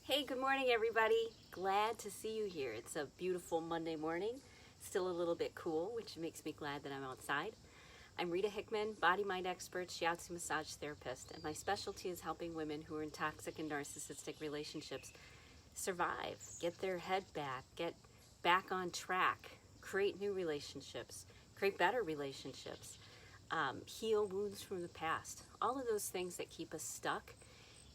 Hey, good morning, everybody. Glad to see you here. It's a beautiful Monday morning. Still a little bit cool, which makes me glad that I'm outside. I'm Rita Hickman, body-mind expert, shiatsu massage therapist, and my specialty is helping women who are in toxic and narcissistic relationships survive, get their head back, get back on track, create new relationships, create better relationships, heal wounds from the past. All of those things that keep us stuck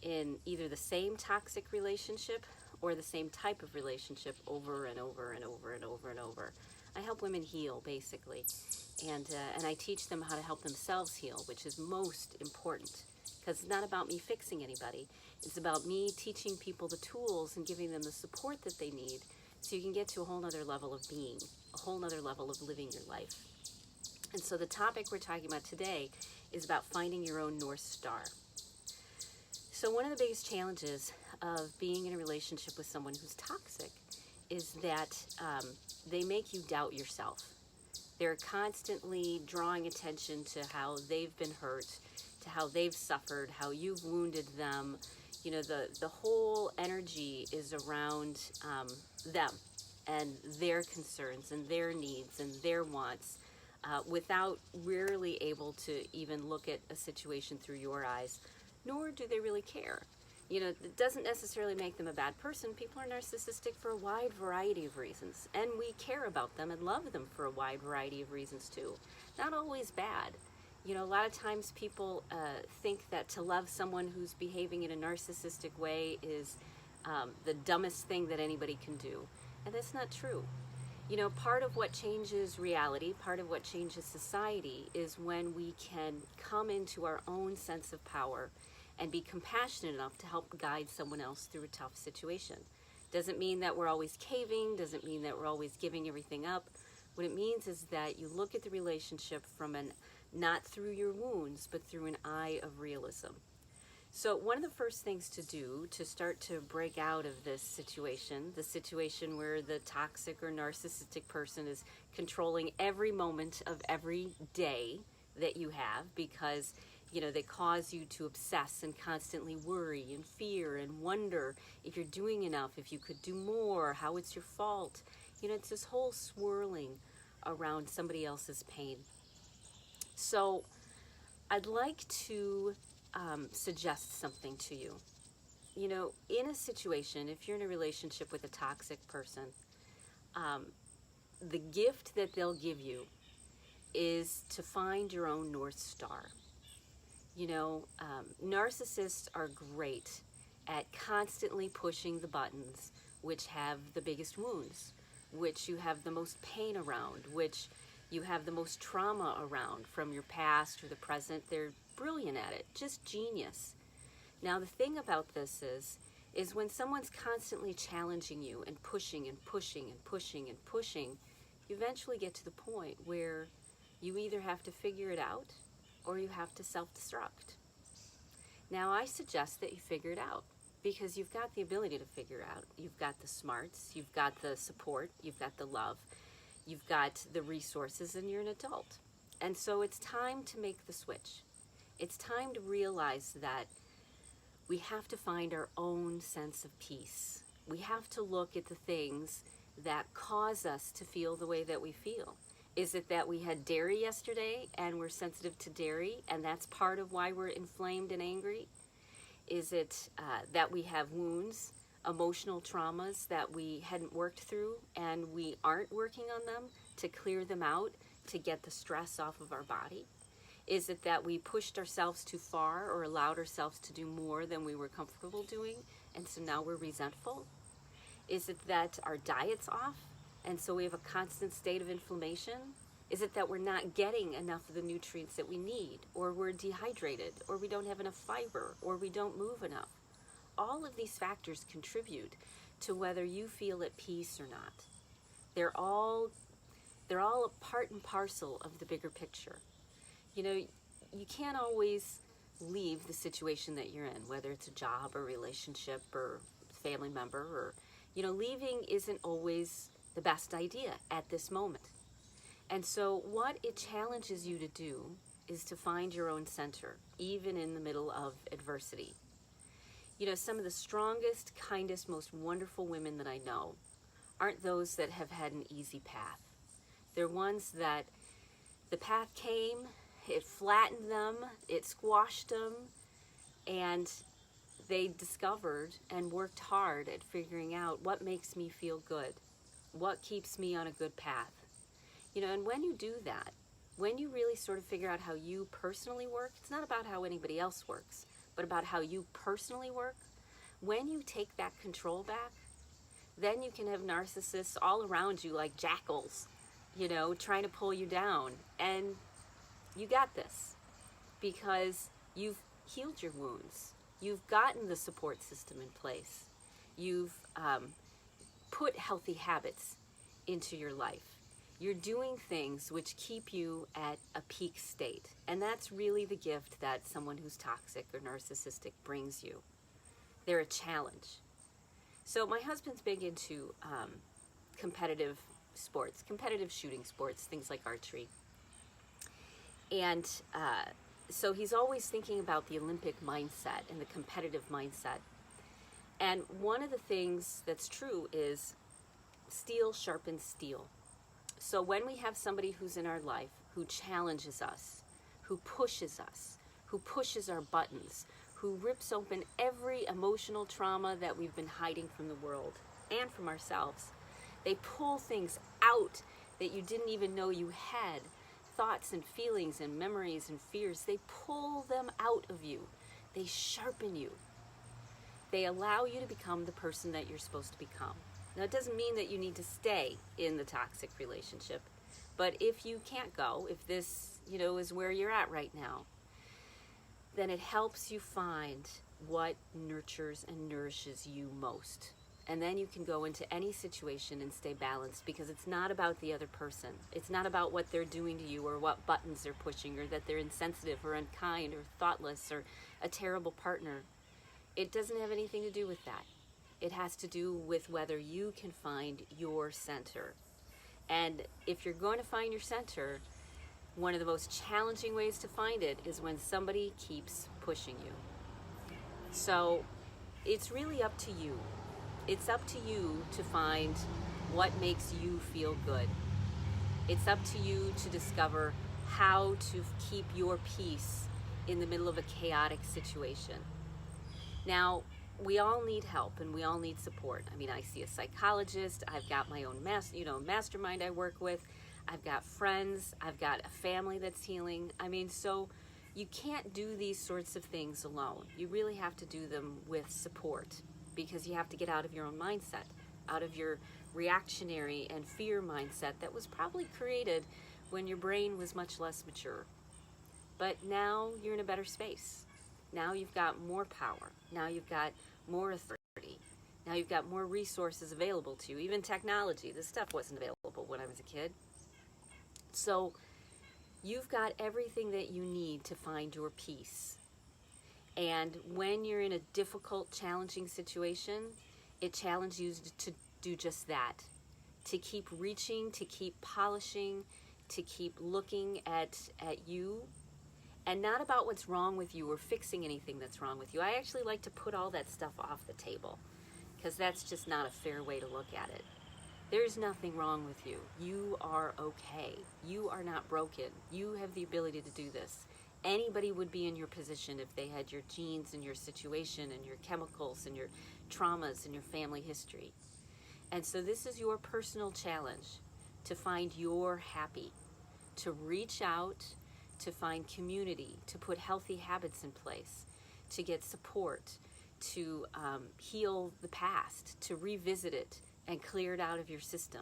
in either the same toxic relationship or the same type of relationship over and over and over and over and over. I help women heal, basically, and I teach them how to help themselves heal, which is most important, because it's not about me fixing anybody. It's about me teaching people the tools and giving them the support that they need so you can get to a whole nother level of being, a whole nother level of living your life. And so the topic we're talking about today is about finding your own North Star. So one of the biggest challenges of being in a relationship with someone who's toxic is that they make you doubt yourself. They're constantly drawing attention to how they've been hurt, to how they've suffered, how you've wounded them. You know, the whole energy is around them and their concerns and their needs and their wants, without rarely able to even look at a situation through your eyes, nor do they really care. You know, it doesn't necessarily make them a bad person. People are narcissistic for a wide variety of reasons, and we care about them and love them for a wide variety of reasons too. Not always bad. You know, a lot of times people think that to love someone who's behaving in a narcissistic way is the dumbest thing that anybody can do, and that's not true. You know, part of what changes reality, part of what changes society is when we can come into our own sense of power and be compassionate enough to help guide someone else through a tough situation. Doesn't mean that we're always caving, doesn't mean that we're always giving everything up. What it means is that you look at the relationship from not through your wounds, but through an eye of realism. So one of the first things to do to start to break out of this situation, the situation where the toxic or narcissistic person is controlling every moment of every day that you have, because you know, they cause you to obsess and constantly worry and fear and wonder if you're doing enough, if you could do more, how it's your fault. You know, it's this whole swirling around somebody else's pain. So I'd like to suggest something to you. You know, in a situation, if you're in a relationship with a toxic person, the gift that they'll give you is to find your own North Star. You know, narcissists are great at constantly pushing the buttons which have the biggest wounds, which you have the most pain around, which you have the most trauma around from your past or the present. They're brilliant at it, just genius. Now, the thing about this is when someone's constantly challenging you and pushing and pushing and pushing and pushing, you eventually get to the point where you either have to figure it out or you have to self-destruct. Now, I suggest that you figure it out, because you've got the ability to figure it out. You've got the smarts, you've got the support, you've got the love, you've got the resources, and you're an adult. And so it's time to make the switch. It's time to realize that we have to find our own sense of peace. We have to look at the things that cause us to feel the way that we feel. Is it that we had dairy yesterday and we're sensitive to dairy and that's part of why we're inflamed and angry? Is it that we have wounds, emotional traumas that we hadn't worked through and we aren't working on them to clear them out, to get the stress off of our body? Is it that we pushed ourselves too far or allowed ourselves to do more than we were comfortable doing, and so now we're resentful? Is it that our diet's off and so we have a constant state of inflammation? Is it that we're not getting enough of the nutrients that we need, or we're dehydrated, or we don't have enough fiber, or we don't move enough? All of these factors contribute to whether you feel at peace or not. They're all a part and parcel of the bigger picture. You know, you can't always leave the situation that you're in, whether it's a job or relationship or family member, or, you know, leaving isn't always the best idea at this moment. And so what it challenges you to do is to find your own center, even in the middle of adversity. You know, some of the strongest, kindest, most wonderful women that I know aren't those that have had an easy path. They're ones that the path came, it flattened them, it squashed them, and they discovered and worked hard at figuring out what makes me feel good, what keeps me on a good path. You know, and when you do that, when you really sort of figure out how you personally work, it's not about how anybody else works, but about how you personally work. When you take that control back, then you can have narcissists all around you like jackals, you know, trying to pull you down. And you got this because you've healed your wounds. You've gotten the support system in place. You've put healthy habits into your life. You're doing things which keep you at a peak state. And that's really the gift that someone who's toxic or narcissistic brings you. They're a challenge. So my husband's big into competitive sports, competitive shooting sports, things like archery. And so he's always thinking about the Olympic mindset and the competitive mindset. And one of the things that's true is steel sharpens steel. So when we have somebody who's in our life who challenges us, who pushes our buttons, who rips open every emotional trauma that we've been hiding from the world and from ourselves, they pull things out that you didn't even know you had, thoughts and feelings and memories and fears. They pull them out of you. They sharpen you. They allow you to become the person that you're supposed to become. Now, it doesn't mean that you need to stay in the toxic relationship, but if you can't go, if this, you know, is where you're at right now, then it helps you find what nurtures and nourishes you most. And then you can go into any situation and stay balanced, because it's not about the other person. It's not about what they're doing to you or what buttons they're pushing or that they're insensitive or unkind or thoughtless or a terrible partner. It doesn't have anything to do with that. It has to do with whether you can find your center. And if you're going to find your center, one of the most challenging ways to find it is when somebody keeps pushing you. So it's really up to you. It's up to you to find what makes you feel good. It's up to you to discover how to keep your peace in the middle of a chaotic situation. Now, we all need help and we all need support. I mean, I see a psychologist. I've got my own mastermind I work with. I've got friends. I've got a family that's healing. I mean, so you can't do these sorts of things alone. You really have to do them with support, because you have to get out of your own mindset, out of your reactionary and fear mindset that was probably created when your brain was much less mature. But now you're in a better space. Now you've got more power. Now you've got more authority. Now you've got more resources available to you. Even technology. This stuff wasn't available when I was a kid. So you've got everything that you need to find your peace. And when you're in a difficult, challenging situation, it challenges you to do just that. To keep reaching, to keep polishing, to keep looking at you. And not about what's wrong with you or fixing anything that's wrong with you. I actually like to put all that stuff off the table, because that's just not a fair way to look at it. There's nothing wrong with you. You are okay. You are not broken. You have the ability to do this. Anybody would be in your position if they had your genes and your situation and your chemicals and your traumas and your family history. And so this is your personal challenge, to find your happy, to reach out, to find community, to put healthy habits in place, to get support, to heal the past, to revisit it and clear it out of your system.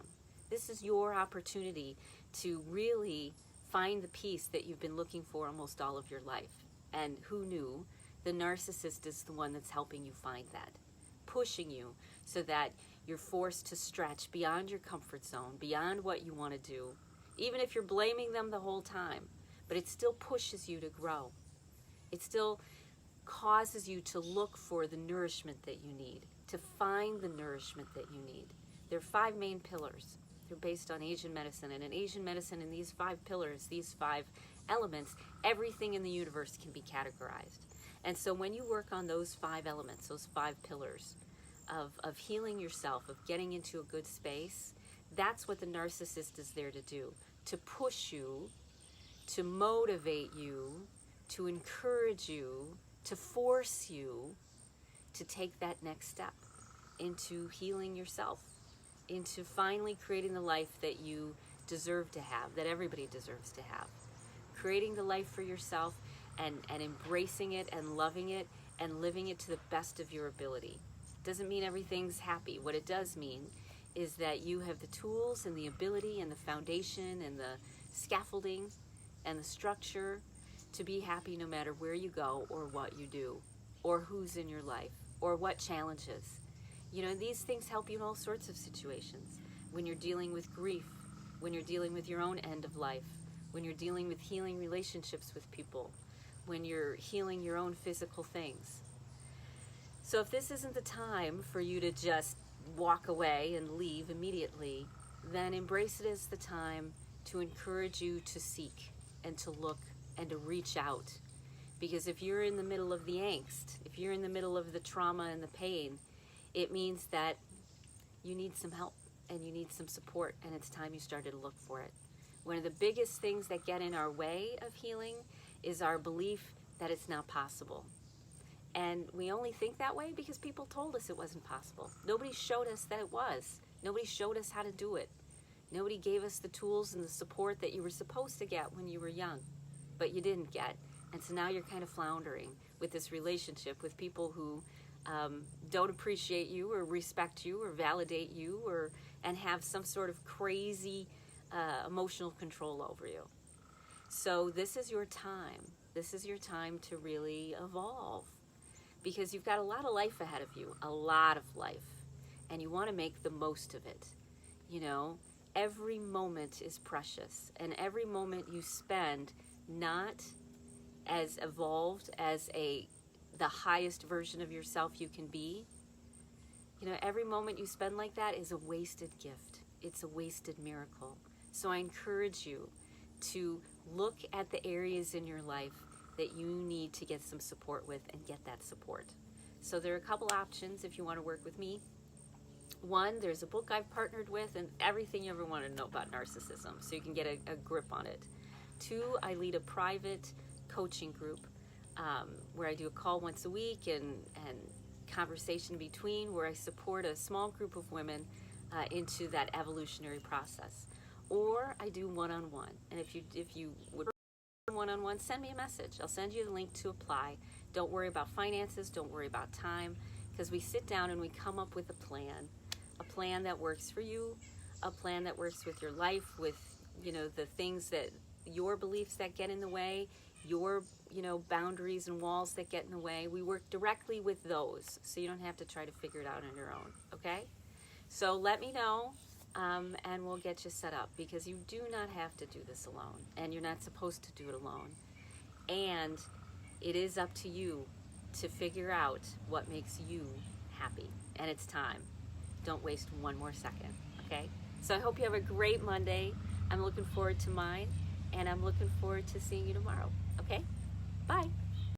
This is your opportunity to really find the peace that you've been looking for almost all of your life. And who knew? The narcissist is the one that's helping you find that, pushing you so that you're forced to stretch beyond your comfort zone, beyond what you want to do, even if you're blaming them the whole time. But it still pushes you to grow. It still causes you to look for the nourishment that you need, to find the nourishment that you need. There are 5 main pillars. They're based on Asian medicine. And in Asian medicine, in these 5 pillars, these 5 elements, everything in the universe can be categorized. And so when you work on those 5 elements, those 5 pillars of healing yourself, of getting into a good space, that's what the narcissist is there to do, to push you, to motivate you, to encourage you, to force you to take that next step into healing yourself, into finally creating the life that you deserve to have, that everybody deserves to have. Creating the life for yourself and embracing it and loving it and living it to the best of your ability. Doesn't mean everything's happy. What it does mean is that you have the tools and the ability and the foundation and the scaffolding and the structure to be happy no matter where you go or what you do or who's in your life or what challenges. You know, these things help you in all sorts of situations. When you're dealing with grief, when you're dealing with your own end of life, when you're dealing with healing relationships with people, when you're healing your own physical things. So if this isn't the time for you to just walk away and leave immediately, then embrace it as the time to encourage you to seek and to look and to reach out. Because if you're in the middle of the angst, if you're in the middle of the trauma and the pain, it means that you need some help and you need some support, and it's time you started to look for it. One of the biggest things that get in our way of healing is our belief that it's not possible. And we only think that way because people told us it wasn't possible. Nobody showed us that it was. Nobody showed us how to do it. Nobody gave us the tools and the support that you were supposed to get when you were young, but you didn't get. And so now you're kind of floundering with this relationship with people who don't appreciate you or respect you or validate you and have some sort of crazy emotional control over you. So this is your time. This is your time to really evolve, because you've got a lot of life ahead of you, a lot of life, and you want to make the most of it. You know, every moment is precious, and every moment you spend not as evolved as the highest version of yourself you can be, you know, every moment you spend like that is a wasted gift. It's a wasted miracle. So I encourage you to look at the areas in your life that you need to get some support with and get that support. So there are a couple options if you want to work with me. One, there's a book I've partnered with and everything you ever want to know about narcissism, so you can get a grip on it. 2, I lead a private coaching group where I do a call once a week and conversation between, where I support a small group of women into that evolutionary process. Or I do one-on-one. And if you would one-on-one, send me a message. I'll send you the link to apply. Don't worry about finances. Don't worry about time, because we sit down and we come up with a plan that works for you, a plan that works with your life, with, you know, the things that your beliefs that get in the way, your, you know, boundaries and walls that get in the way. We work directly with those, so you don't have to try to figure it out on your own, okay? So let me know, and we'll get you set up, because you do not have to do this alone, and you're not supposed to do it alone. And it is up to you to figure out what makes you happy, and it's time. Don't waste one more second, okay? So I hope you have a great Monday. I'm looking forward to mine, and I'm looking forward to seeing you tomorrow, okay? Bye.